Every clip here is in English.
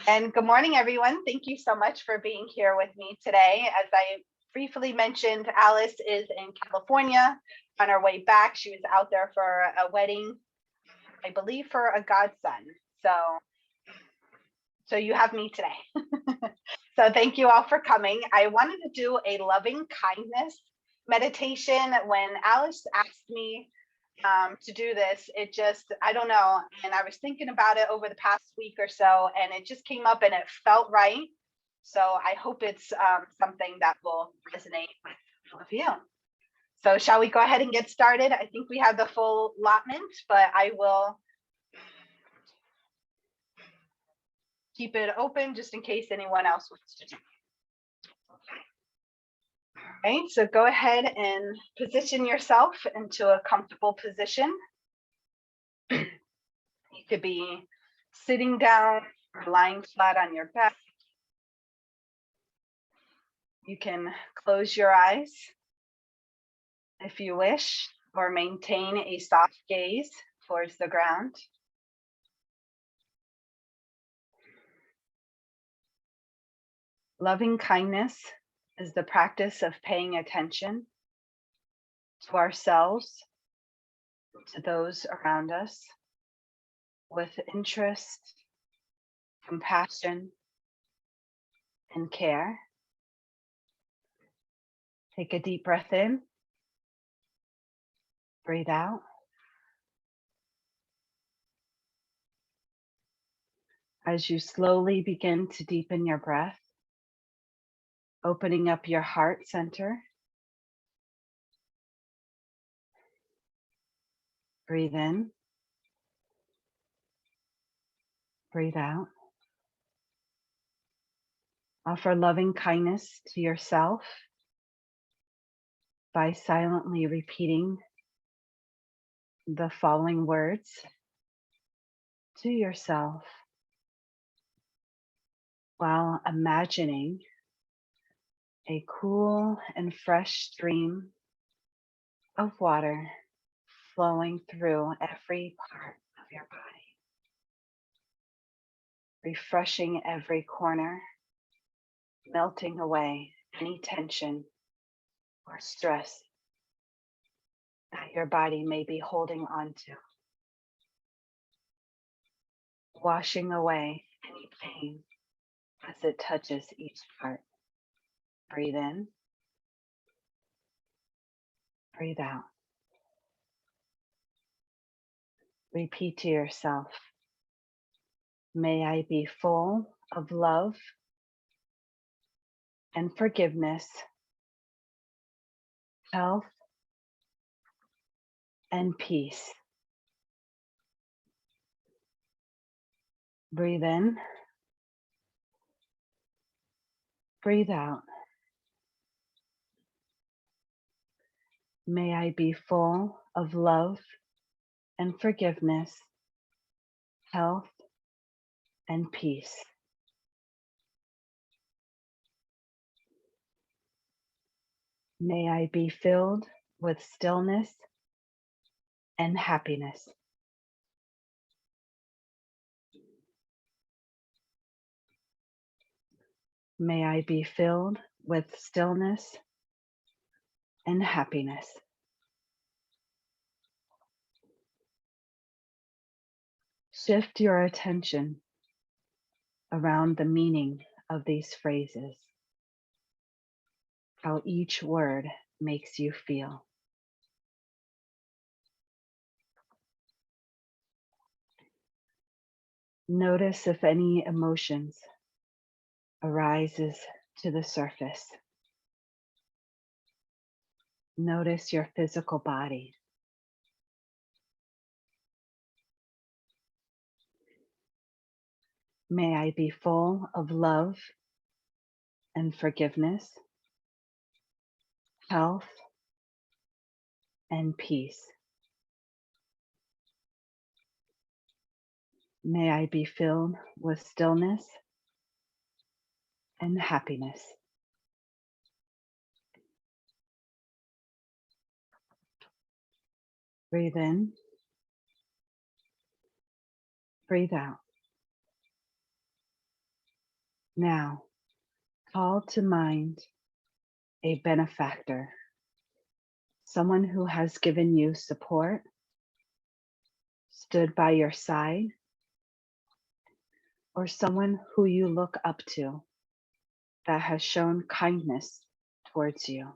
And good morning, everyone. Thank you so much for being here with me today. As I briefly mentioned, Alice is in California. On her way back, she was out there for a wedding, I believe for a godson. So you have me today. So thank you all for coming. I wanted to do a loving kindness meditation. When Alice asked me to do this, I don't know. And I was thinking about it over the past week or so, and it just came up and it felt right. So I hope it's something that will resonate with all of you. So shall we go ahead and get started? I think we have the full allotment, but I will keep it open just in case anyone else wants to join. Okay. All right, so go ahead and position yourself into a comfortable position. You could be sitting down or lying flat on your back. You can close your eyes if you wish, or maintain a soft gaze towards the ground. Loving kindness is the practice of paying attention to ourselves, to those around us, with interest, compassion, and care. Take a deep breath in, breathe out. As you slowly begin to deepen your breath, opening up your heart center, breathe in, breathe out. Offer loving kindness to yourself by silently repeating the following words to yourself while imagining a cool and fresh stream of water flowing through every part of your body, refreshing every corner, melting away any tension or stress that your body may be holding on to, washing away any pain as it touches each part. Breathe in, breathe out. Repeat to yourself, may I be full of love and forgiveness, health, and peace. Breathe in, breathe out. May I be full of love and forgiveness, health, and peace. May I be filled with stillness and happiness. May I be filled with stillness and happiness. Shift your attention around the meaning of these phrases, how each word makes you feel. Notice if any emotions arises to the surface. Notice your physical body. May I be full of love and forgiveness, health, and peace. May I be filled with stillness and happiness. Breathe in, breathe out. Now, call to mind a benefactor, someone who has given you support, stood by your side, or someone who you look up to that has shown kindness towards you.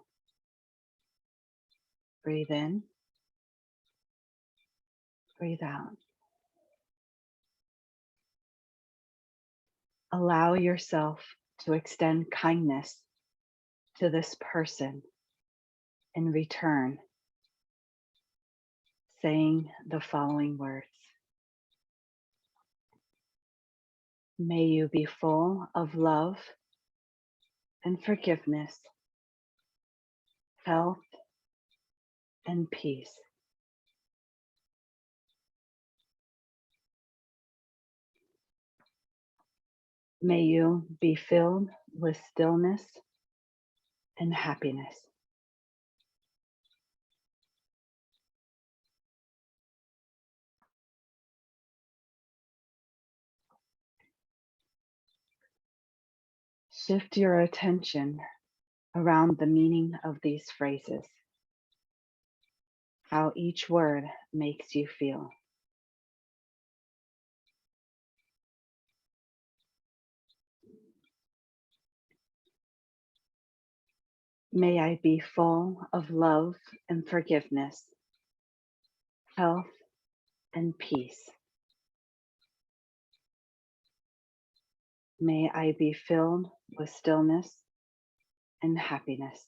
Breathe in, breathe out. Allow yourself to extend kindness to this person in return, saying the following words. May you be full of love and forgiveness, health and peace. May you be filled with stillness and happiness. Shift your attention around the meaning of these phrases, how each word makes you feel. May I be full of love and forgiveness, health and peace. May I be filled with stillness and happiness.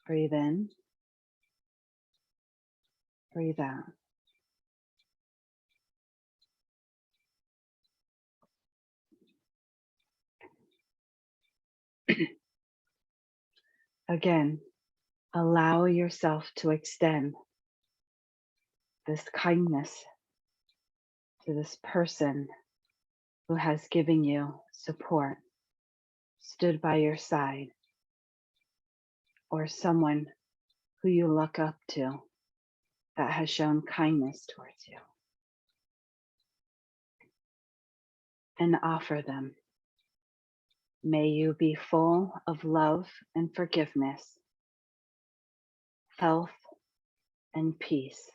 Breathe in, breathe out. Again, allow yourself to extend this kindness to this person who has given you support, stood by your side, or someone who you look up to that has shown kindness towards you. And offer them. May you be full of love and forgiveness, health and peace.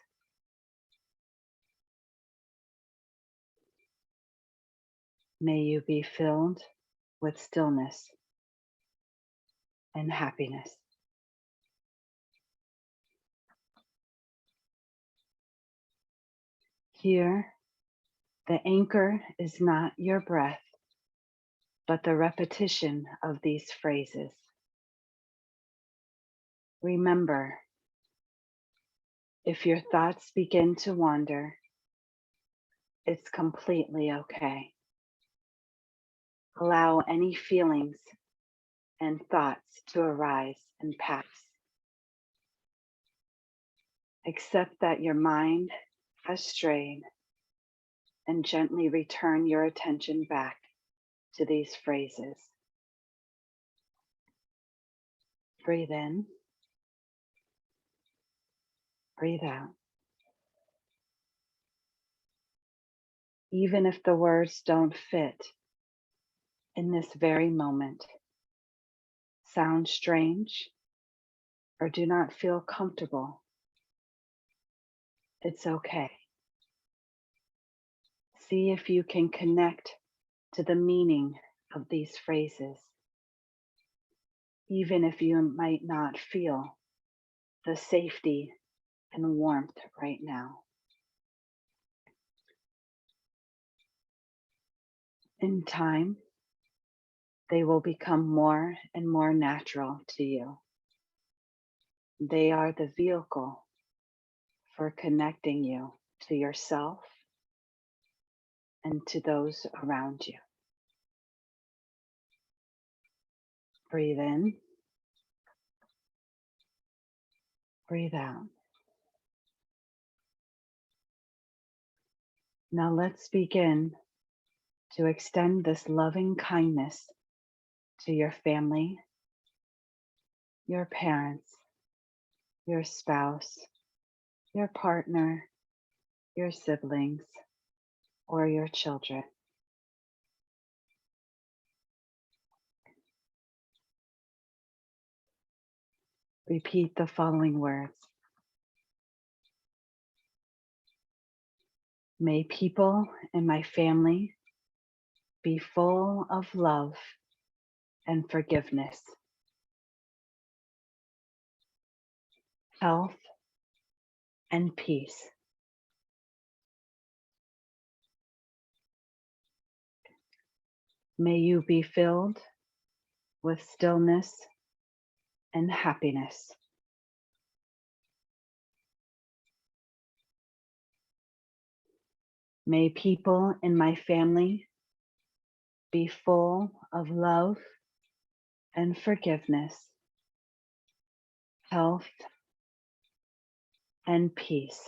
May you be filled with stillness and happiness. Here, the anchor is not your breath, but the repetition of these phrases. Remember, if your thoughts begin to wander, it's completely okay. Allow any feelings and thoughts to arise and pass. Accept that your mind has strayed and gently return your attention back to these phrases. Breathe in, breathe out. Even if the words don't fit in this very moment, sound strange, or do not feel comfortable, it's okay. See if you can connect to the meaning of these phrases, even if you might not feel the safety and warmth right now. In time, they will become more and more natural to you. They are the vehicle for connecting you to yourself and to those around you. Breathe in, breathe out. Now let's begin to extend this loving kindness to your family, your parents, your spouse, your partner, your siblings, or your children. Repeat the following words. May people in my family be full of love and forgiveness, health and peace. May you be filled with stillness and happiness. May people in my family be full of love and forgiveness, health and peace.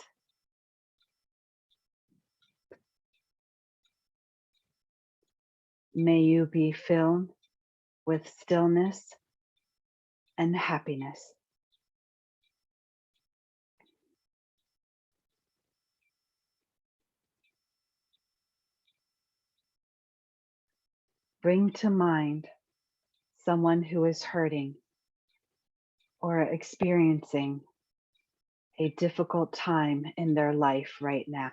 May you be filled with stillness and happiness. Bring to mind someone who is hurting or experiencing a difficult time in their life right now.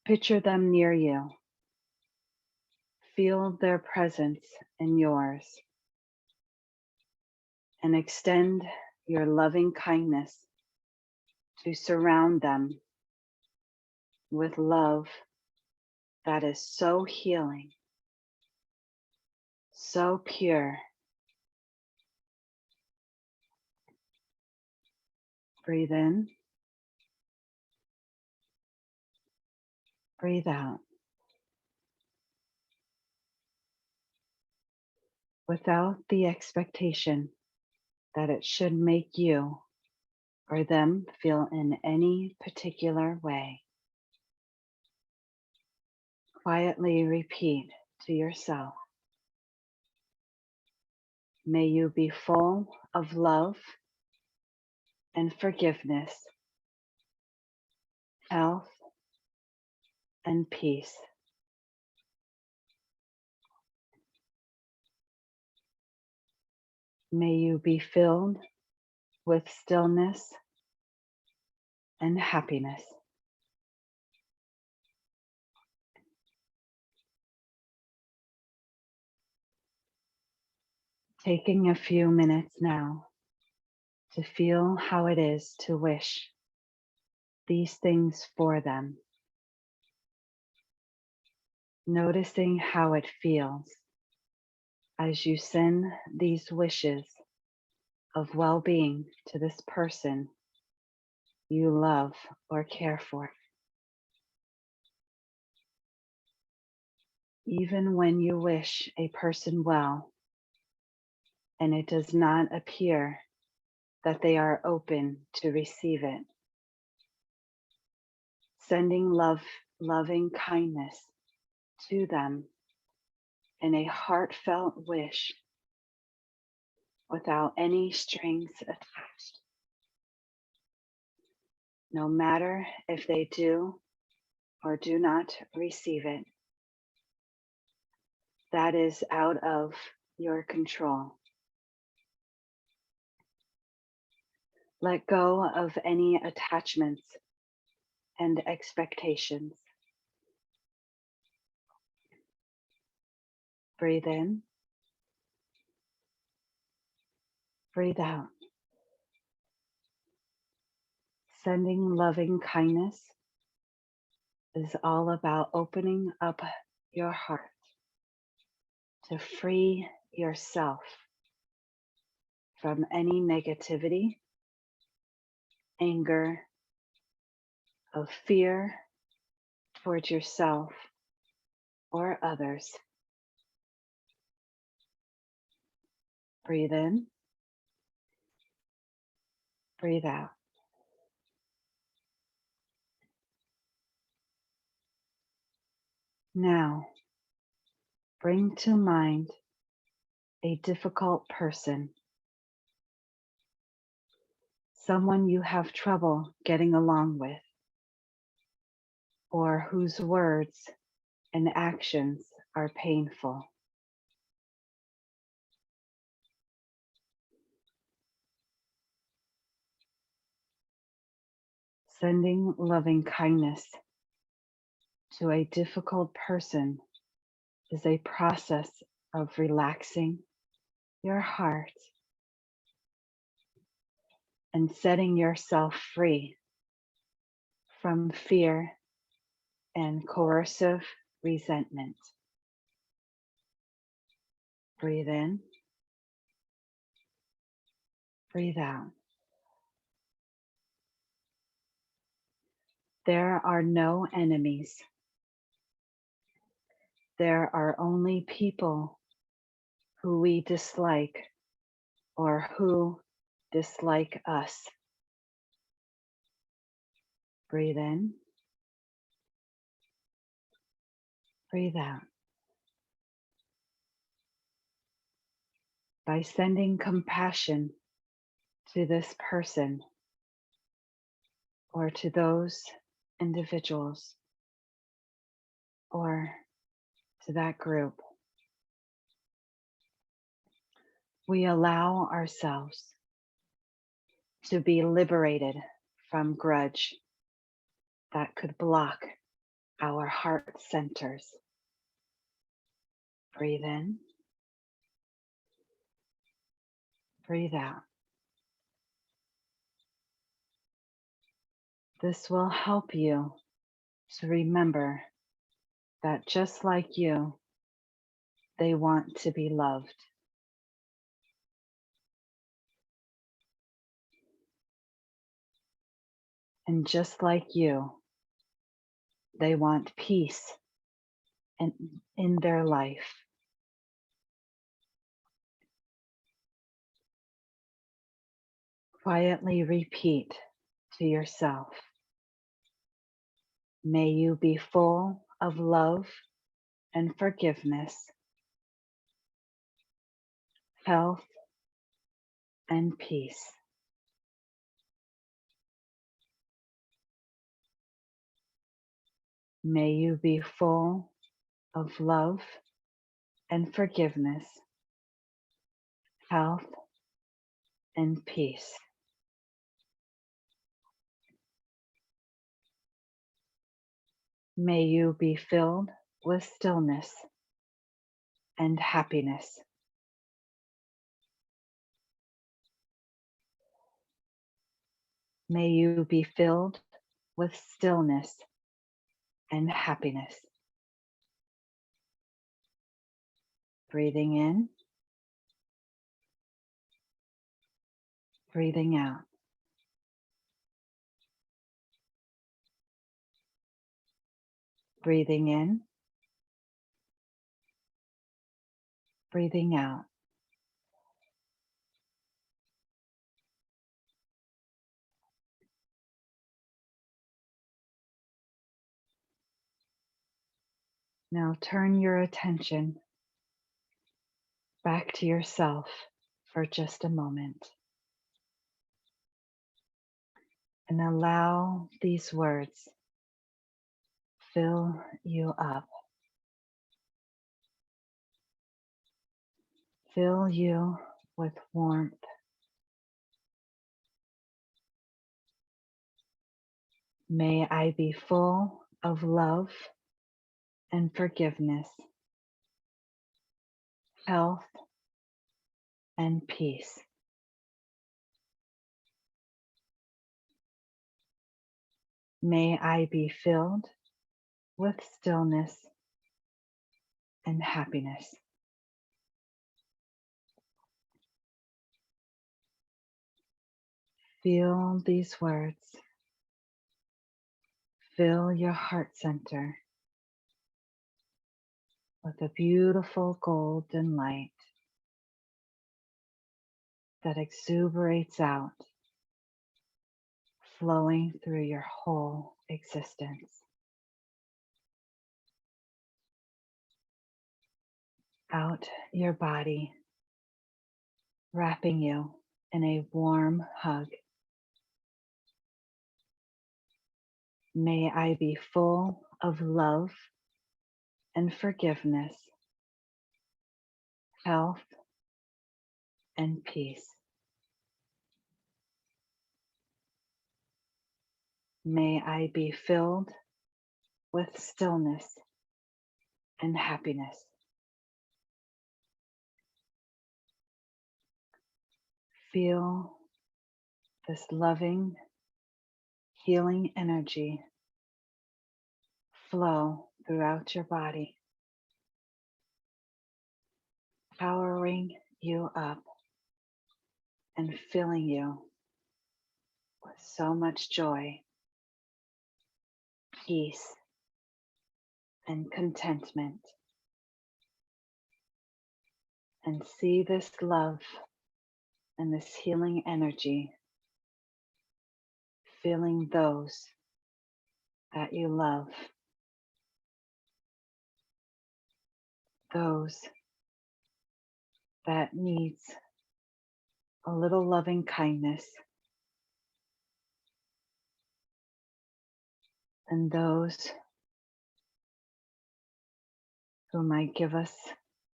Picture them near you. Feel their presence in yours and extend your loving kindness to surround them with love that is so healing, so pure. Breathe in, breathe out. Without the expectation that it should make you or them feel in any particular way. Quietly repeat to yourself, may you be full of love and forgiveness, health and peace. May you be filled with stillness and happiness. Taking a few minutes now to feel how it is to wish these things for them. Noticing how it feels as you send these wishes of well-being to this person you love or care for. Even when you wish a person well and it does not appear that they are open to receive it, sending loving kindness to them in a heartfelt wish without any strings attached. No matter if they do or do not receive it, that is out of your control. Let go of any attachments and expectations. Breathe in, breathe out. Sending loving kindness is all about opening up your heart to free yourself from any negativity, anger, of fear towards yourself or others. Breathe in, breathe out. Now, bring to mind a difficult person, someone you have trouble getting along with, or whose words and actions are painful. Sending loving kindness to a difficult person is a process of relaxing your heart and setting yourself free from fear and coercive resentment. Breathe in, breathe out. There are no enemies. There are only people who we dislike or who dislike us. Breathe in, breathe out. By sending compassion to this person or to those individuals or to that group, we allow ourselves to be liberated from grudge that could block our heart centers. Breathe in, breathe out. This will help you to remember that just like you, they want to be loved. And just like you, they want peace in their life. Quietly repeat to yourself, may you be full of love and forgiveness, health and peace. May you be full of love and forgiveness, health and peace. May you be filled with stillness and happiness. May you be filled with stillness and happiness. Breathing in, breathing out. Breathing in, breathing out. Now turn your attention back to yourself for just a moment and allow these words fill you up. Fill you with warmth. May I be full of love and forgiveness, health and peace. May I be filled with stillness and happiness. Feel these words. Fill your heart center with a beautiful golden light that exuberates out, flowing through your whole existence. Out your body, wrapping you in a warm hug. May I be full of love and forgiveness, health and peace. May I be filled with stillness and happiness. Feel this loving, healing energy flow throughout your body, powering you up and filling you with so much joy, peace, and contentment. And see this love and this healing energy filling those that you love, those that needs a little loving kindness, and those who might give us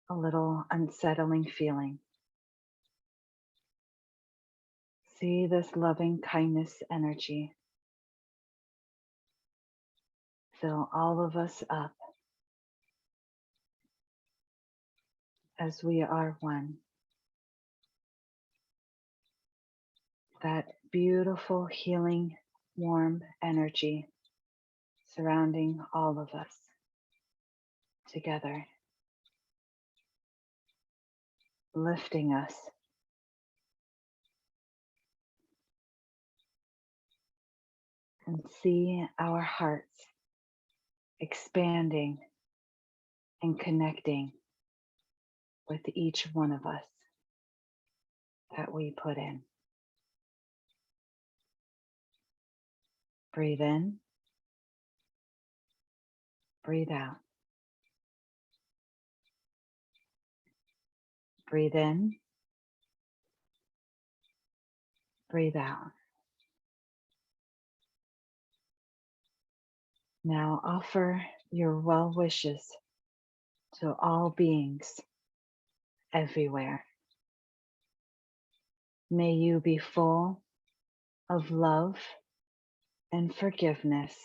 a little unsettling feeling. See this loving kindness energy fill all of us up as we are one. That beautiful, healing, warm energy surrounding all of us together, lifting us, and see our hearts expanding and connecting with each one of us that we put in. Breathe in, breathe out. Breathe in, breathe out. Now offer your well wishes to all beings everywhere. May you be full of love and forgiveness,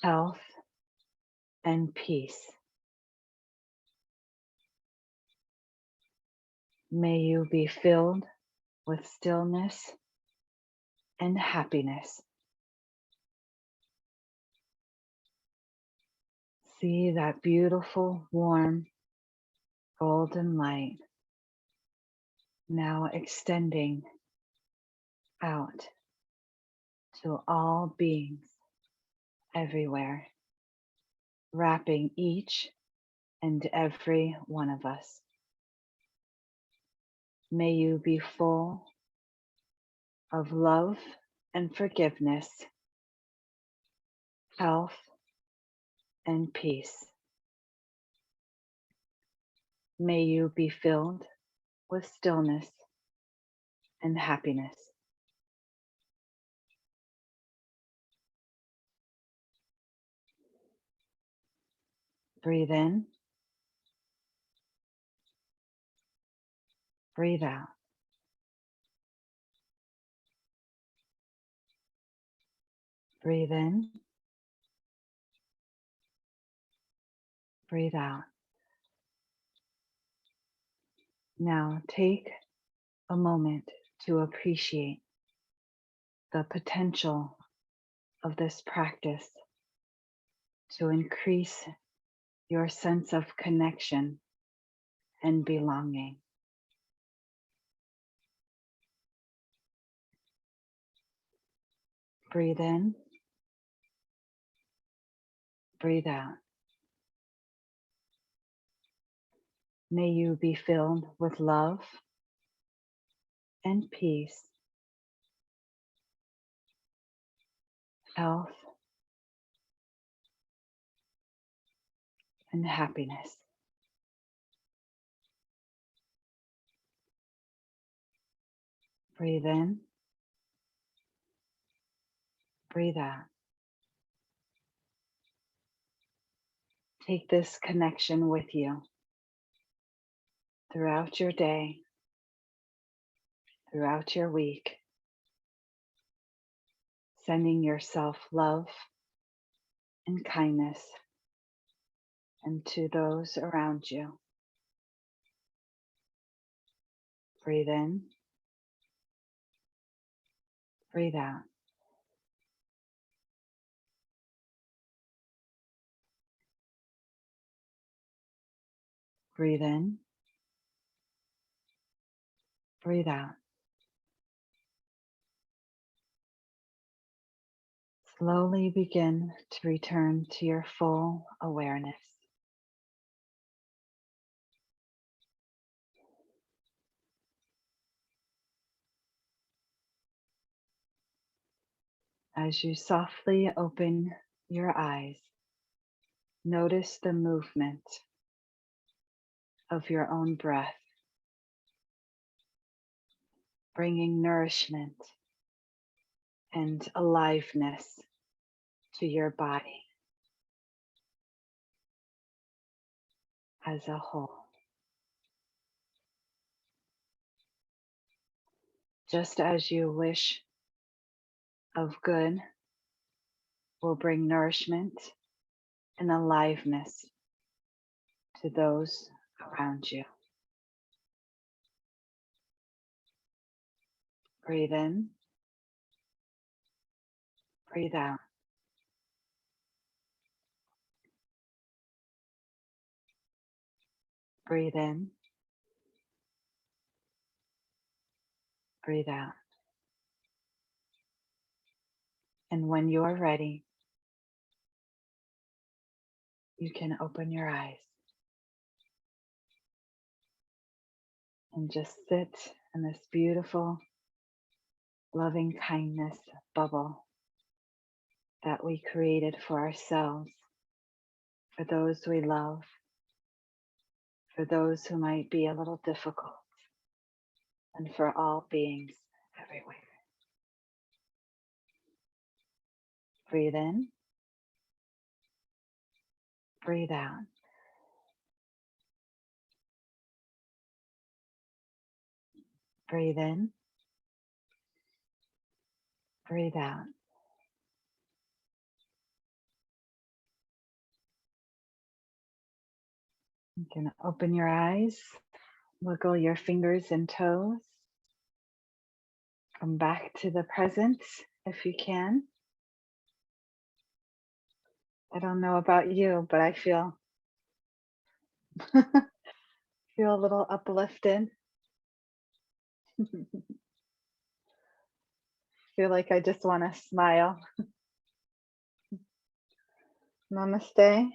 health and peace. May you be filled with stillness and happiness. See that beautiful, warm, golden light now extending out to all beings everywhere, wrapping each and every one of us. May you be full of love and forgiveness, health and peace. May you be filled with stillness and happiness. Breathe in, breathe out. Breathe in, breathe out. Now take a moment to appreciate the potential of this practice to increase your sense of connection and belonging. Breathe in, breathe out. May you be filled with love and peace, health and happiness. Breathe in, breathe out. Take this connection with you throughout your day, throughout your week, sending yourself love and kindness and to those around you. Breathe in, breathe out. Breathe in, breathe out. Slowly begin to return to your full awareness. As you softly open your eyes, notice the movement of your own breath, bringing nourishment and aliveness to your body as a whole. Just as you wish of good will bring nourishment and aliveness to those around you. Breathe in, breathe out. Breathe in, breathe out. And when you're ready, you can open your eyes and just sit in this beautiful, loving kindness bubble that we created for ourselves, for those we love, for those who might be a little difficult, and for all beings everywhere. Breathe in, breathe out. Breathe in, breathe out. You can open your eyes, wiggle your fingers and toes. Come back to the present if you can. I don't know about you, but I feel feel a little uplifted. Feel like I just want to smile. Namaste.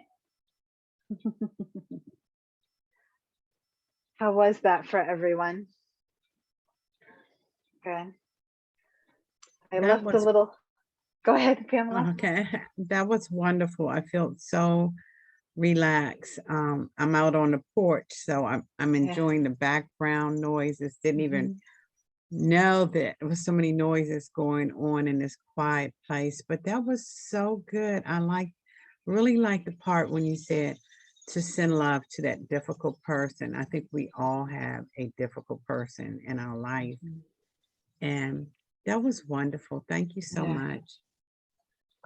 How was that for everyone? Good. I That left a was little. Go ahead, Pamela. okay. That was wonderful. I felt so relaxed. I'm out on the porch, so I'm Yeah. enjoying the background noises. Didn't even Mhm. know that there was so many noises going on in this quiet place, but that was so good. Really like the part when you said to send love to that difficult person. I think we all have a difficult person in our life, Mhm. and that was wonderful. Thank you so Yeah. much.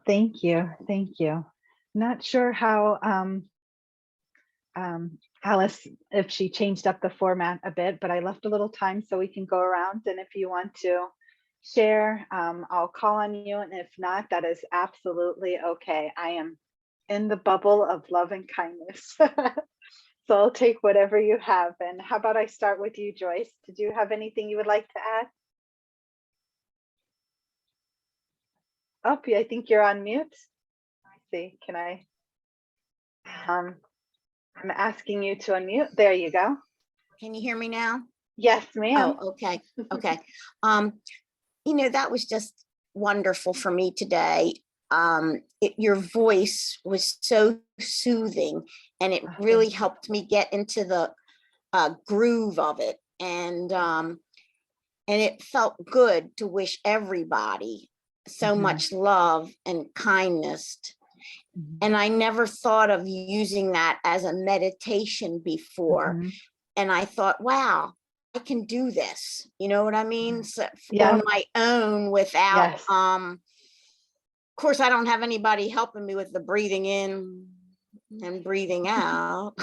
Thank you. Thank you. Not sure how Alice, if she changed up the format a bit, but I left a little time so we can go around. And if you want to share, I'll call on you. And if not, that is absolutely okay. I am in the bubble of love and kindness. So I'll take whatever you have. And how about I start with you, Joyce? Did you have anything you would like to add? Oh, I think you're on mute. Let's see, can I? I'm asking you to unmute. There you go. Can you hear me now? Yes, ma'am. Oh, okay. Okay. That was just wonderful for me today. Your voice was so soothing, and it really helped me get into the groove of it. And it felt good to wish everybody so Mhm. much love and kindness. Mhm. And I never thought of using that as a meditation before. Mhm. And I thought, wow, I can do this. You know what I mean? So Yeah. on my own without Yes. course, I don't have anybody helping me with the breathing in and breathing out,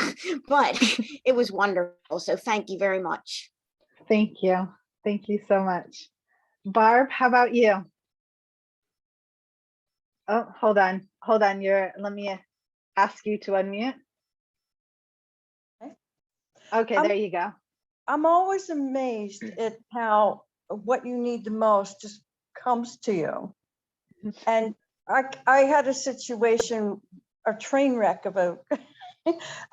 but it was wonderful. So thank you very much. Thank you. Thank you so much. Barb, how about you? Oh, hold on. Hold on. Let me ask you to unmute. Okay, I'm- there you go. I'm always amazed at how what you need the most just comes to you. And I had a situation, a train wreck of a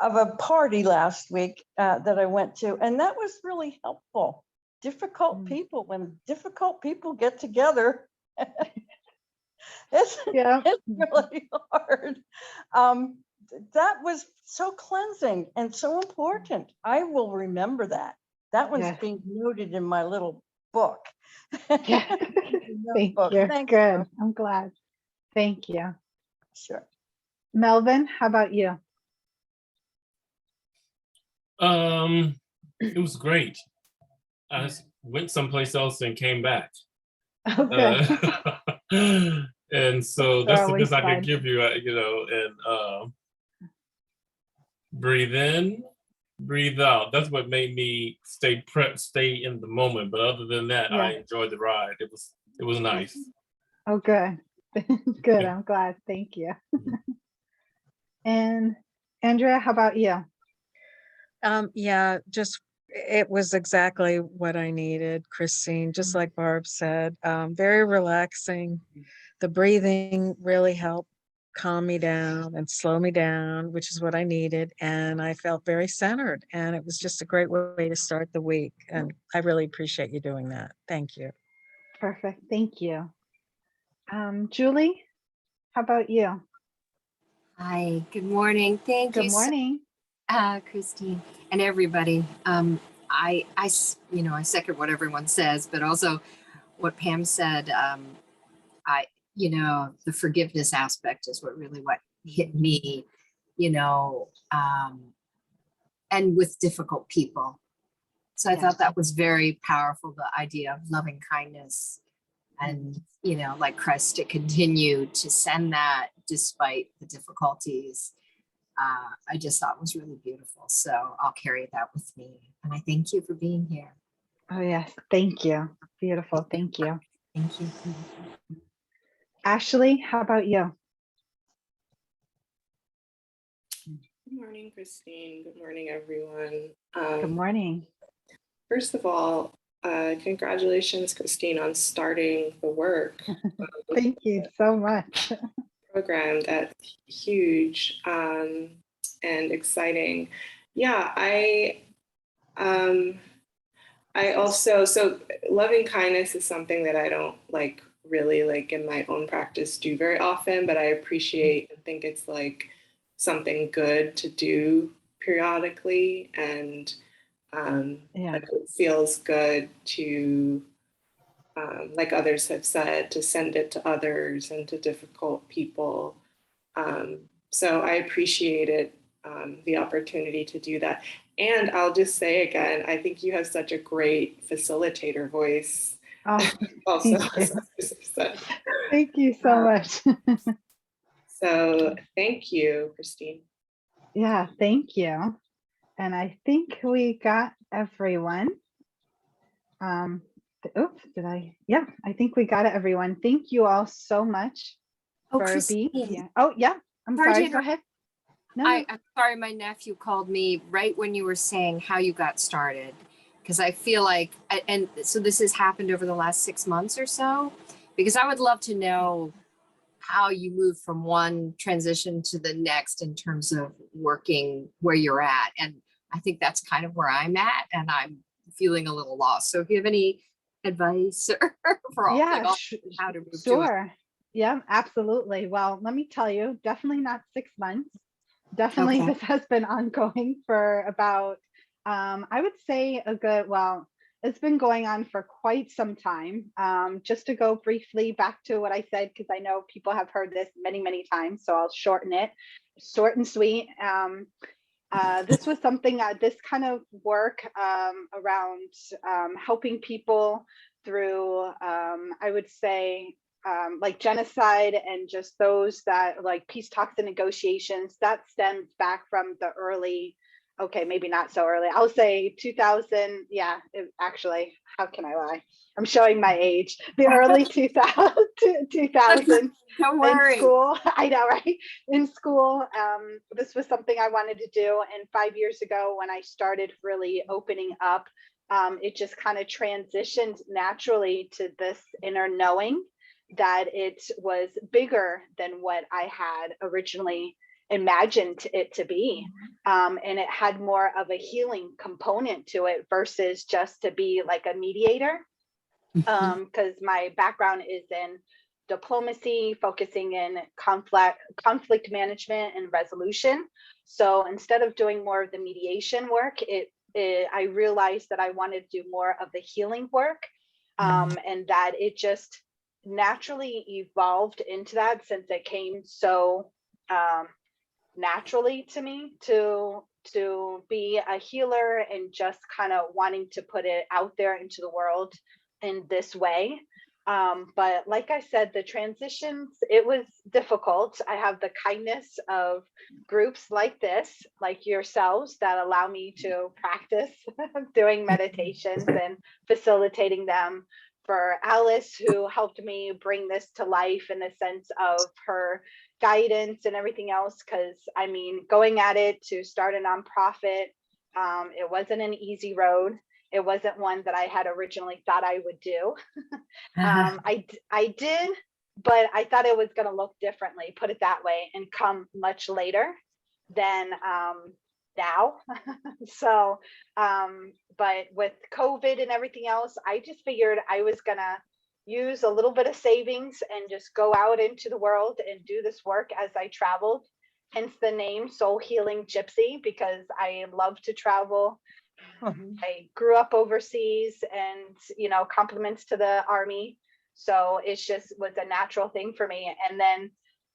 of a party last week that I went to, and that was really helpful. Difficult people, when difficult people get together, it's Yeah. really hard. That was so cleansing and so important. I will remember that. That one's Yes. being noted in my little book. Yeah. Thank Notebook. you. Thank Good. you. I'm glad. Thank you. Sure. Melvin, how about you? It was great. I went someplace else and came back. Okay. And so They're that's the always best I fun. could give you, and breathe in, breathe out. That's what made me stay in the moment. But other than that, Yeah. I enjoyed the ride. It was nice. Oh, good. Good. I'm glad. Thank you. And Andrea, how about you? Yeah, just it was exactly what I needed, Christine, just like Barb said. Very relaxing. The breathing really helped calm me down and slow me down, which is what I needed. And I felt very centered. And it was just a great way to start the week. And I really appreciate you doing that. Thank you. Perfect. Thank you. Julie, how about you? Hi, good morning. Thank Good you, morning. Christine, and everybody. I second what everyone says, but also what Pam said. The forgiveness aspect is what hit me, you know, and with difficult people. So I thought that was very powerful, the idea of loving kindness and, like Christ, to continue to send that despite the difficulties. I just thought was really beautiful. So I'll carry that with me. And I thank you for being here. Oh, yes. Thank you. Beautiful. Thank you. Thank you. Ashley, how about you? Good morning, Christine. Good morning, everyone. Good morning. First of all, congratulations, Christine, on starting the work. Thank you so much. Program. That's huge and exciting. Yeah, I also, so loving kindness is something that I don't really in my own practice do very often, but I appreciate and think it's something good to do periodically, and it feels good to, like others have said, to send it to others and to difficult people. So I appreciated the opportunity to do that. And I'll just say again, I think you have such a great facilitator voice. Oh, Also, thank you so much. So thank you, Christine. Yeah, thank you. And I think we got everyone. Oops, did I? Yeah, I think we got it, everyone. Thank you all so much for being here. Oh, yeah, I'm sorry. Go ahead. No, I'm sorry, my nephew called me right when you were saying how you got started, because I feel like, and so this has happened over the last 6 months or so, because I would love to know how you moved from one transition to the next in terms of working where you're at. And I think that's kind of where I'm at, and I'm feeling a little lost. So if you have any advice for all, how to move to it. Sure. Yeah, absolutely. Well, let me tell you, definitely not 6 months. Definitely, Okay. this has been ongoing for about, I would say it's been going on for quite some time. Just to go briefly back to what I said, because I know people have heard this many, many times, so I'll shorten it, short and sweet. This was something, this kind of work around helping people through, I would say, like genocide and just those that like peace talks and negotiations, that stems back from the early, okay, maybe not so early. I'll say 2000. Yeah, actually, how can I lie? I'm showing my age. The early 2000s. Don't In worry. school. I know, right? In school, this was something I wanted to do. And 5 years ago, when I started really opening up, it just kind of transitioned naturally to this inner knowing that it was bigger than what I had originally imagined it to be. And it had more of a healing component to it versus just to be like a mediator. Because my background is in diplomacy, focusing in conflict management and resolution. So instead of doing more of the mediation work, I realized that I wanted to do more of the healing work, and that it just naturally evolved into that, since it came so naturally to me to be a healer and just kind of wanting to put it out there into the world in this way. But like I said, the transitions, it was difficult. I have the kindness of groups like this, like yourselves, that allow me to practice doing meditations and facilitating them. For Alice, who helped me bring this to life in the sense of her guidance and everything else. Because I mean, going at it to start a nonprofit, it wasn't an easy road. It wasn't one that I had originally thought I would do. I did, but I thought it was going to look differently, put it that way, and come much later than now. So, but with COVID and everything else, I just figured I was going to use a little bit of savings and just go out into the world and do this work as I traveled. Hence the name Soul Healing Gypsy, because I love to travel. I grew up overseas, and compliments to the Army. So it just was a natural thing for me. And then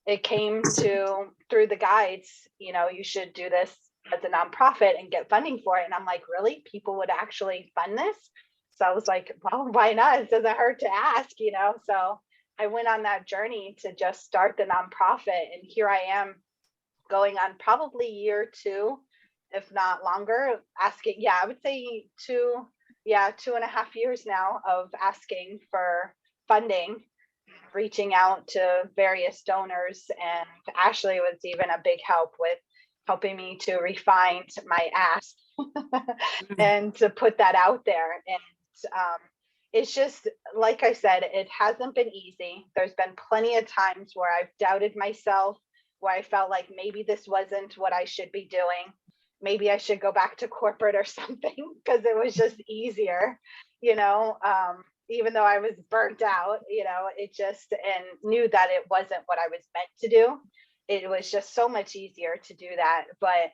it came to through the guides, you should do this as a nonprofit and get funding for it. And I'm like, really? People would actually fund this? So I was like, well, why not? It doesn't hurt to ask, So I went on that journey to just start the nonprofit. And here I am going on probably year 2, if not longer, asking. Yeah, I would say 2.5 years now of asking for funding, reaching out to various donors. And Ashley was even a big help with helping me to refine my ask and to put that out there. And it's just, like I said, it hasn't been easy. There's been plenty of times where I've doubted myself, where I felt like maybe this wasn't what I should be doing. Maybe I should go back to corporate or something, because it was just easier, even though I was burnt out, it just, and knew that it wasn't what I was meant to do. It was just so much easier to do that. But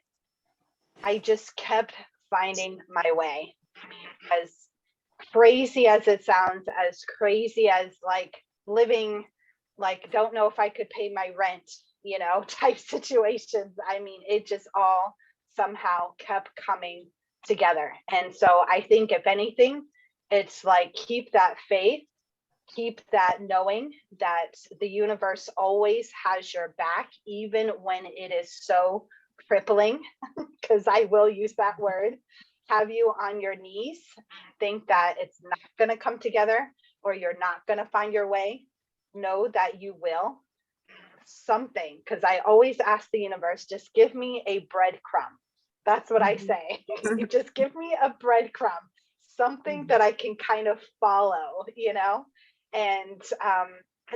I just kept finding my way. I mean, as crazy as it sounds, as crazy as like living, like, don't know if I could pay my rent, type situations. I mean, it just all somehow kept coming together. And so I think, if anything, it's like, keep that faith, keep that knowing that the universe always has your back, even when it is so crippling, because I will use that word, have you on your knees, think that it's not going to come together, or you're not going to find your way. Know that you will. Something, because I always ask the universe, just give me a breadcrumb. That's what I say. Just give me a breadcrumb, something that I can kind of follow, and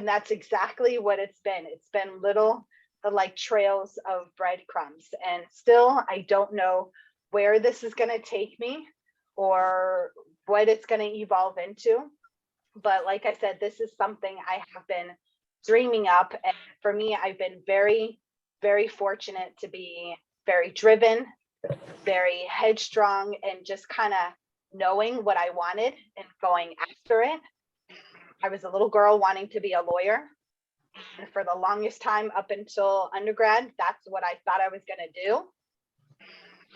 that's exactly what it's been. It's been little, like, trails of breadcrumbs. And still, I don't know where this is going to take me or what it's going to evolve into. But like I said, this is something I have been dreaming up. And for me, I've been very, very fortunate to be very driven, very headstrong, and just kind of knowing what I wanted and going after it. I was a little girl wanting to be a lawyer. And for the longest time, up until undergrad, that's what I thought I was going to do.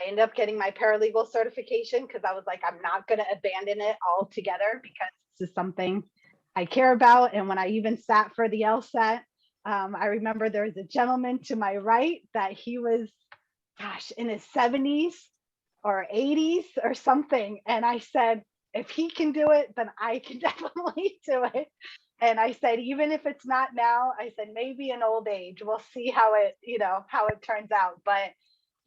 I ended up getting my paralegal certification because I was like, I'm not going to abandon it altogether, because this is something I care about. And when I even sat for the LSAT, I remember there was a gentleman to my right that he was, gosh, in his 70s or 80s or something. And I said, if he can do it, then I can definitely do it. And I said, even if it's not now, I said, maybe in old age, we'll see how it, how it turns out. But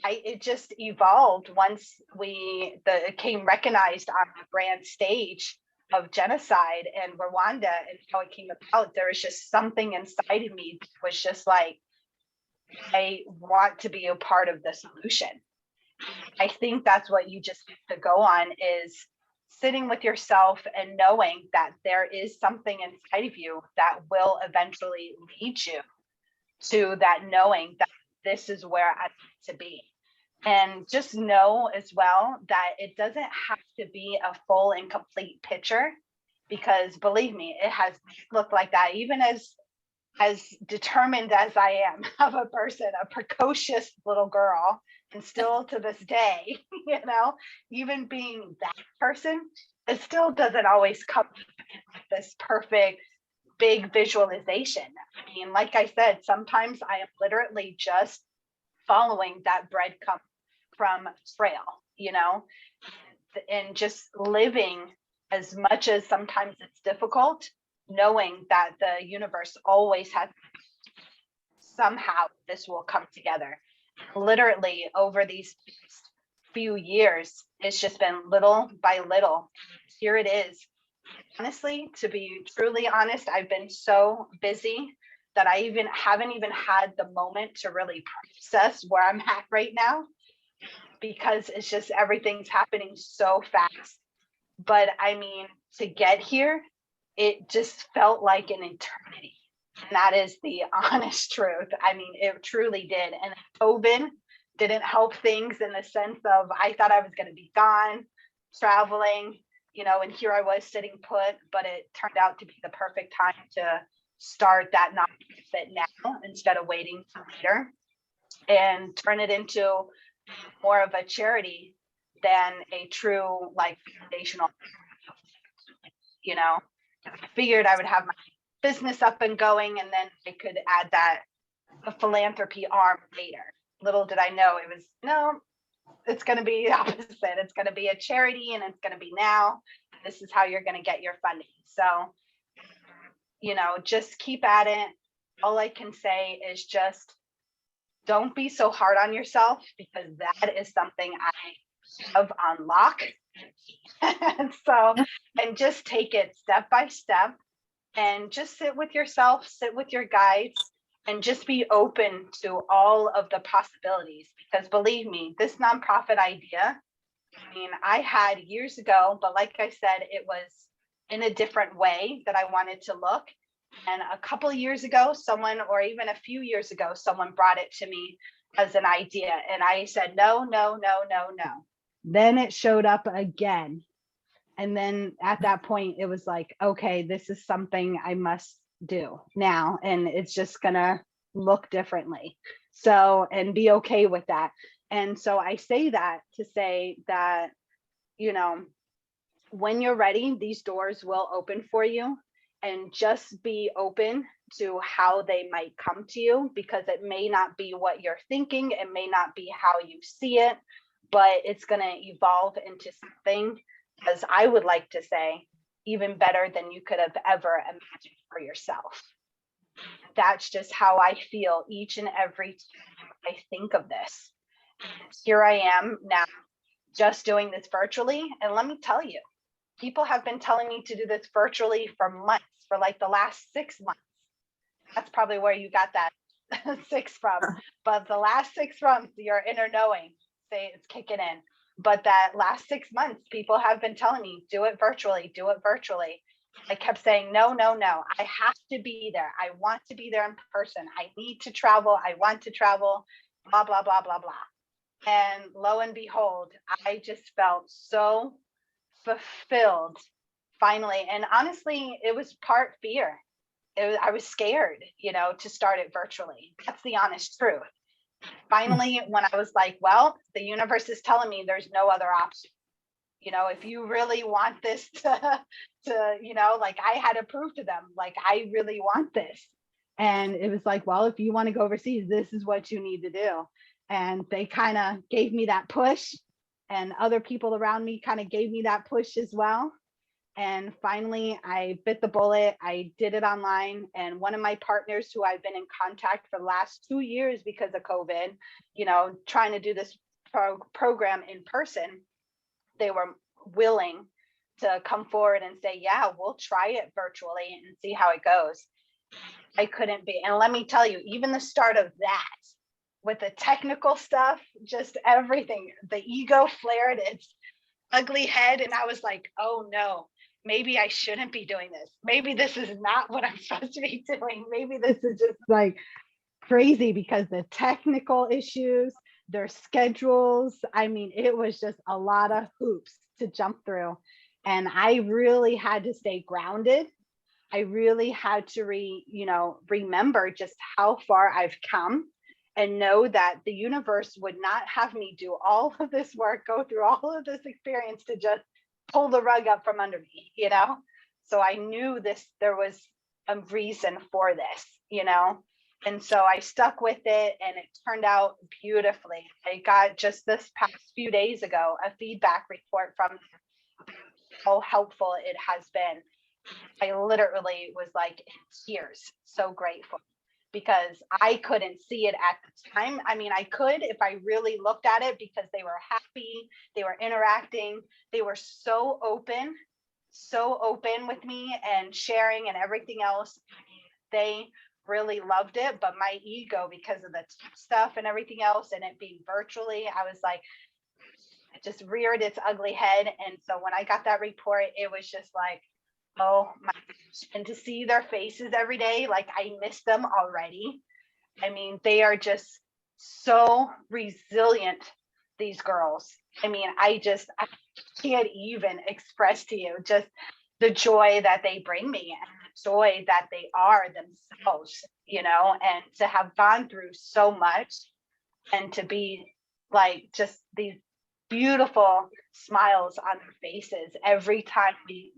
it just evolved once it came recognized on the grand stage of genocide and Rwanda and how it came about. There was just something inside of me that was just like, I want to be a part of the solution. I think that's what you just have to go on, is sitting with yourself and knowing that there is something inside of you that will eventually lead you to that, knowing that this is where I need to be. And just know as well that it doesn't have to be a full and complete picture, because believe me, it has looked like that. Even as determined as I am of a person, a precocious little girl, and still to this day, even being that person, it still doesn't always come with this perfect big visualization. I mean, like I said, sometimes I am literally just following that breadcrumb from trail, and just living, as much as sometimes it's difficult, knowing that the universe always has, somehow this will come together. Literally over these few years, it's just been little by little. Here it is. Honestly, to be truly honest, I've been so busy that I haven't even had the moment to really process where I'm at right now, because it's just everything's happening so fast. But I mean, to get here, it just felt like an eternity. And that is the honest truth. I mean, it truly did. And COVID didn't help things, in the sense of, I thought I was going to be gone, traveling, and here I was sitting put, but it turned out to be the perfect time to start that nonprofit now, instead of waiting till later, and turn it into more of a charity than a true, like, foundational. I figured I would have my business up and going, and then I could add that a philanthropy arm later. Little did I know it's going to be the opposite. It's going to be a charity, and it's going to be now. This is how you're going to get your funding. So, just keep at it. All I can say is just don't be so hard on yourself, because that is something I have on lock. And just take it step by step, and just sit with yourself, sit with your guides, and just be open to all of the possibilities. Because believe me, this nonprofit idea, I mean, I had years ago, but like I said, it was in a different way that I wanted to look. And a couple of years ago, or even a few years ago, someone brought it to me as an idea. And I said, no, no, no, no, no. Then it showed up again. And then at that point, it was like, okay, this is something I must do now. And it's just going to look differently. So, and be okay with that. And so I say that to say that, when you're ready, these doors will open for you, and just be open to how they might come to you, because it may not be what you're thinking. It may not be how you see it, but it's going to evolve into something, as I would like to say, even better than you could have ever imagined for yourself. That's just how I feel each and every time I think of this. Here I am now, just doing this virtually. And let me tell you, people have been telling me to do this virtually for months, for like the last 6 months. That's probably where you got that 6 from. But the last 6 months, your inner knowing, say it's kicking in. But that last 6 months, people have been telling me, do it virtually, do it virtually. I kept saying, no, no, no, I have to be there. I want to be there in person. I need to travel. I want to travel, blah, blah, blah, blah, blah. And lo and behold, I just felt so fulfilled finally. And honestly, it was part fear. I was scared, to start it virtually. That's the honest truth. Finally, when I was like, well, the universe is telling me there's no other option. if you really want this to, like I had to prove to them, like, I really want this. And it was like, well, if you want to go overseas, this is what you need to do. And they kind of gave me that push, and other people around me kind of gave me that push as well. And finally, I bit the bullet. I did it online. And one of my partners, who I've been in contact for the last 2 years because of COVID, trying to do this program in person, they were willing to come forward and say, yeah, we'll try it virtually and see how it goes. I couldn't be. And let me tell you, even the start of that, with the technical stuff, just everything, the ego flared its ugly head. And I was like, oh no, maybe I shouldn't be doing this. Maybe this is not what I'm supposed to be doing. Maybe this is just like crazy, because the technical issues, their schedules, I mean, it was just a lot of hoops to jump through. And I really had to stay grounded. I really had to remember just how far I've come, and know that the universe would not have me do all of this work, go through all of this experience to just pull the rug up from under me. So I knew there was a reason for this. And so I stuck with it, and it turned out beautifully. I got, just this past few days ago, a feedback report from how helpful it has been. I literally was like in tears, so grateful, because I couldn't see it at the time. I mean, I could if I really looked at it, because they were happy, they were interacting, they were so open with me and sharing and everything else. They really loved it, but my ego, because of the stuff and everything else, and it being virtually, I was like, it just reared its ugly head. And so when I got that report, it was just like, oh my gosh. And to see their faces every day, like I miss them already. I mean, they are just so resilient, these girls. I mean, I can't even express to you just the joy that they bring me, and the joy that they are themselves, and to have gone through so much, and to be like just these beautiful smiles on their faces every time we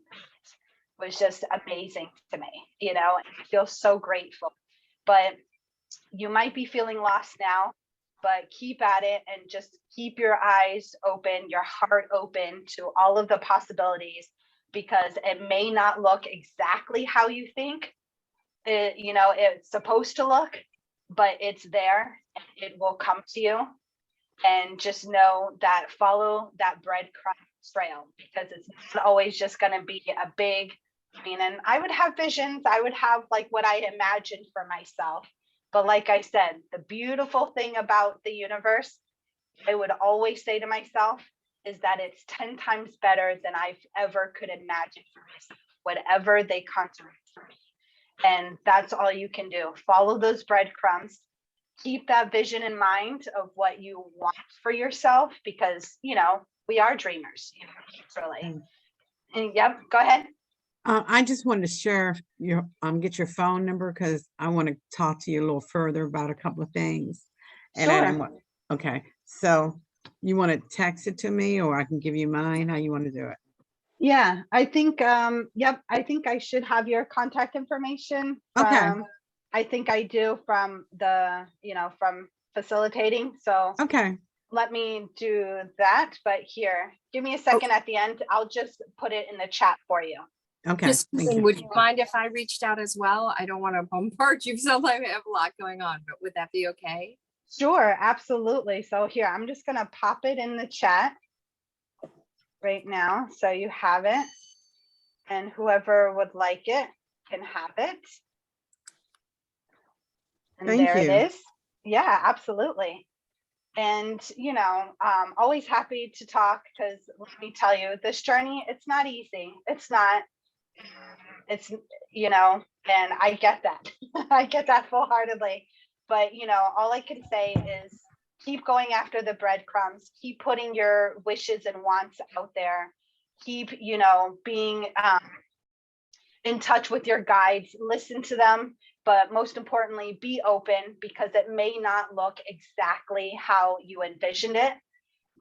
was just amazing to me, and I feel so grateful. But you might be feeling lost now, but keep at it, and just keep your eyes open, your heart open to all of the possibilities, because it may not look exactly how you think it's supposed to look, but it's there, and it will come to you. And just know that, follow that breadcrumb trail, because it's not always just going to be a big, and I would have visions, I would have like what I imagined for myself. But like I said, the beautiful thing about the universe, I would always say to myself, is that it's 10 times better than I've ever could imagine for myself, whatever they construct for me. And that's all you can do. Follow those breadcrumbs. Keep that vision in mind of what you want for yourself, because, we are dreamers, naturally. And yep, go ahead. I just wanted to share get your phone number, because I want to talk to you a little further about a couple of things. And I don't want, okay. So you want to text it to me, or I can give you mine? How you want to do it? Yeah, I think, yep, I think I should have your contact information. Okay. I think I do, from from facilitating. So Okay. let me do that. But here, give me a second. At the end, I'll just put it in the chat for you. Okay. Kristine, would you mind if I reached out as well? I don't want to bombard you, because I have a lot going on, but would that be okay? Sure, absolutely. So here, I'm just going to pop it in the chat right now, so you have it, and whoever would like it can have it. And Thank there you. it is. Yeah, absolutely. And, always happy to talk, because let me tell you, this journey, it's not easy. It's not, and I get that. I get that full-heartedly. But, all I can say is keep going after the breadcrumbs, keep putting your wishes and wants out there, keep, being in touch with your guides, listen to them, but most importantly, be open, because it may not look exactly how you envisioned it.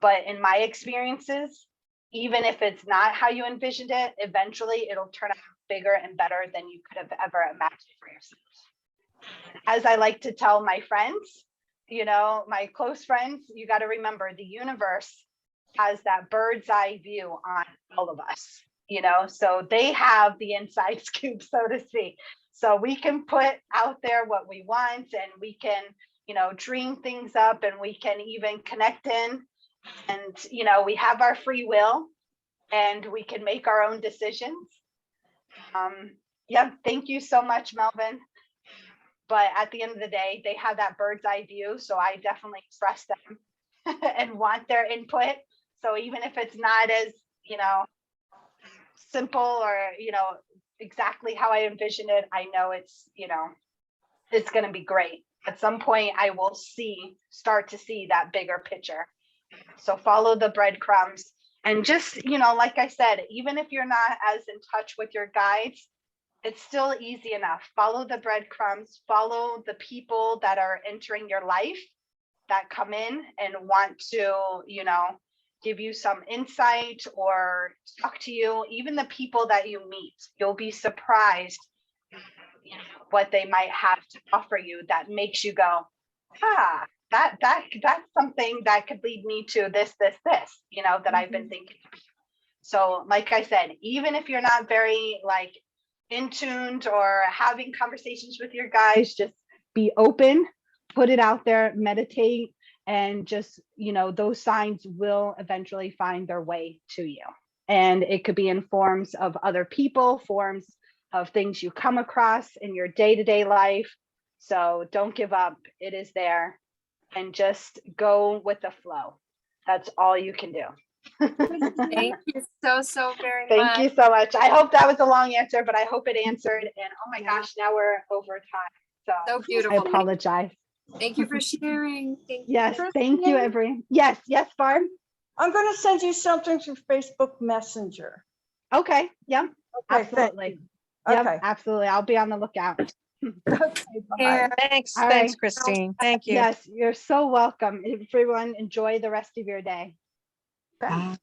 But in my experiences, even if it's not how you envisioned it, eventually it'll turn out bigger and better than you could have ever imagined for yourself. As I like to tell my friends, you know, my close friends, you got to remember the universe has that bird's eye view on all of us, you know, so they have the inside scoop, so to speak. So we can put out there what we want, and we can, you know, dream things up, and we can even connect in, and, you know, we have our free will and we can make our own decisions. Yeah, thank you so much, Melvin. But at the end of the day, they have that bird's eye view. So I definitely trust them and want their input. So even if it's not as, you know, simple or, you know, exactly how I envision it, I know it's, you know, it's going to be great. At some point, I will start to see that bigger picture. So follow the breadcrumbs, and just, you know, like I said, even if you're not as in touch with your guides, it's still easy enough. Follow the breadcrumbs, follow the people that are entering your life, that come in and want to, you know, give you some insight or talk to you. Even the people that you meet, you'll be surprised, you know, what they might have to offer you that makes you go, that's something that could lead me to this, you know, that I've been thinking. So like I said, even if you're not very like in tuned or having conversations with your guides, just be open, put it out there, meditate, and just, you know, those signs will eventually find their way to you. And it could be in forms of other people, forms of things you come across in your day-to-day life. So don't give up. It is there. And just go with the flow. That's all you can do. Thank you so very much. Thank you so much. I hope that was a long answer, but I hope it answered. And oh my gosh, now we're over time. So I beautiful. apologize. Thank you for sharing. Thank Yes, you. thank you, everyone. Yes, Barb. I'm going to send you something through Facebook Messenger. Okay. Yep. Okay, thank Absolutely. you. Yep. Okay. Absolutely. I'll be on the lookout. Okay, bye. Yeah. Thanks, All thanks, right. Kristine. Thank you. Yes, you're so welcome. Everyone, enjoy the rest of your day. Okay.